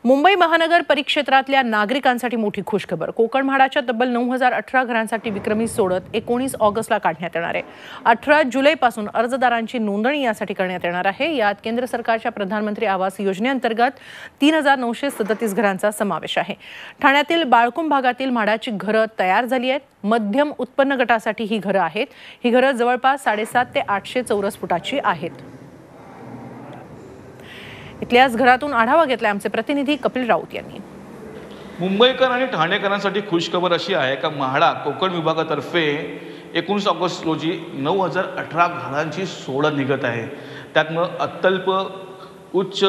मुंबई महानगर परिक्षेत्रातल्या नागरिकांसाठी मोठी खुशखबर। कोकण म्हाडाच्या तब्बल 9018 घरांसाठी विक्रमी सोडत 19 ऑगस्टला काढण्यात येणार आहे। 18 जुलैपासून अर्जदारांची नोंदणी यासाठी करण्यात येणार आहे। यात केंद्र सरकारच्या प्रधानमंत्री आवास योजनेअंतर्गत 3937 घरांचा समावेश आहे। ठाण्यातील बाळकुंभ भागातील म्हाडाची घरं तयार झाली आहेत। मध्यम उत्पन्न गटासाठी ही घरं आहेत। ही घरं जवळपास 750 ते 800 चौरस फुटाची आहेत। इथल्याच घरातून आढावा घेतला आमचे प्रतिनिधी कपिल राऊत यांनी। मुंबईकर आणि ठाणेकरांसाठी खुशखबर अशी आहे का म्हाडा कोकण विभागातर्फे 19 ऑगस्ट रोजी 9018 घरांची सोडत निघत आहे। त्यातनं अत्यल्प उच्च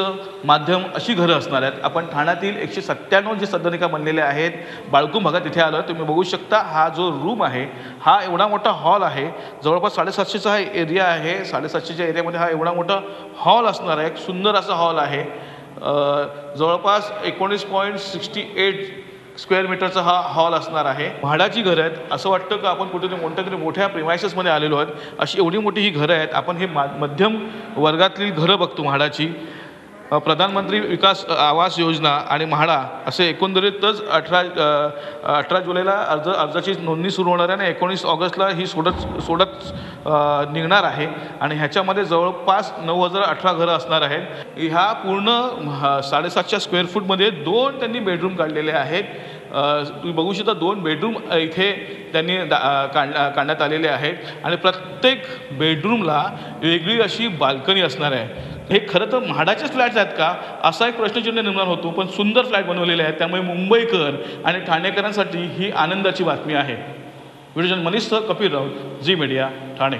माध्यम अशी घरं असणार आहेत। आपण ठाण्यातील 197 जे सदनिका बनलेले आहेत बाळकुंभ भागात तिथे आलो। तुम्ही बघू शकता हा जो रूम आहे हा एवढा मोठा हॉल आहे। जवळपास 750 चा एरिया आहे। 750च्या एरियामध्ये हा एवढा मोठा हॉल असणार आहे। एक सुंदर असा हॉल आहे। जवळपास 19.68 स्क्वेअर मीटरचा हा हॉल असणार आहे। म्हाडाची घरं आहेत। असं वाटतं की आपण कुठेतरी मोठ्या प्रिमायसेसमध्ये आलेलो आहोत। अशी एवढी मोठी ही घरं आहेत। आपण हे मध्यम वर्गातली घरं बघतो म्हाडाची। प्रधानमंत्री विकास आवास योजना आणि म्हाडा असे एकंदरीतच 18 जुलैला अर्जाची नोंदणी सुरू होणार आहे आणि 19 ऑगस्टला ही सोडत निघणार आहे। आणि ह्याच्यामध्ये जवळपास 9018 घरं असणार आहेत। ह्या पूर्ण 750 स्क्वेअर फूटमध्ये 2 त्यांनी बेडरूम काढलेले आहेत। तुम्ही बघू शकता 2 बेडरूम इथे त्यांनी काढण्यात आलेले आहेत आणि प्रत्येक बेडरूमला वेगळी अशी बाल्कनी असणार आहे। हे खरं तर म्हाडाचेच फ्लॅट्स आहेत का असा एक प्रश्नचिन्ह निर्माण होतो, पण सुंदर फ्लॅट बनवलेले आहेत। त्यामुळे मुंबईकर आणि ठाणेकरांसाठी ही आनंदाची बातमी आहे। Video journalist Manish Kapil Raut, Zee media, Thane.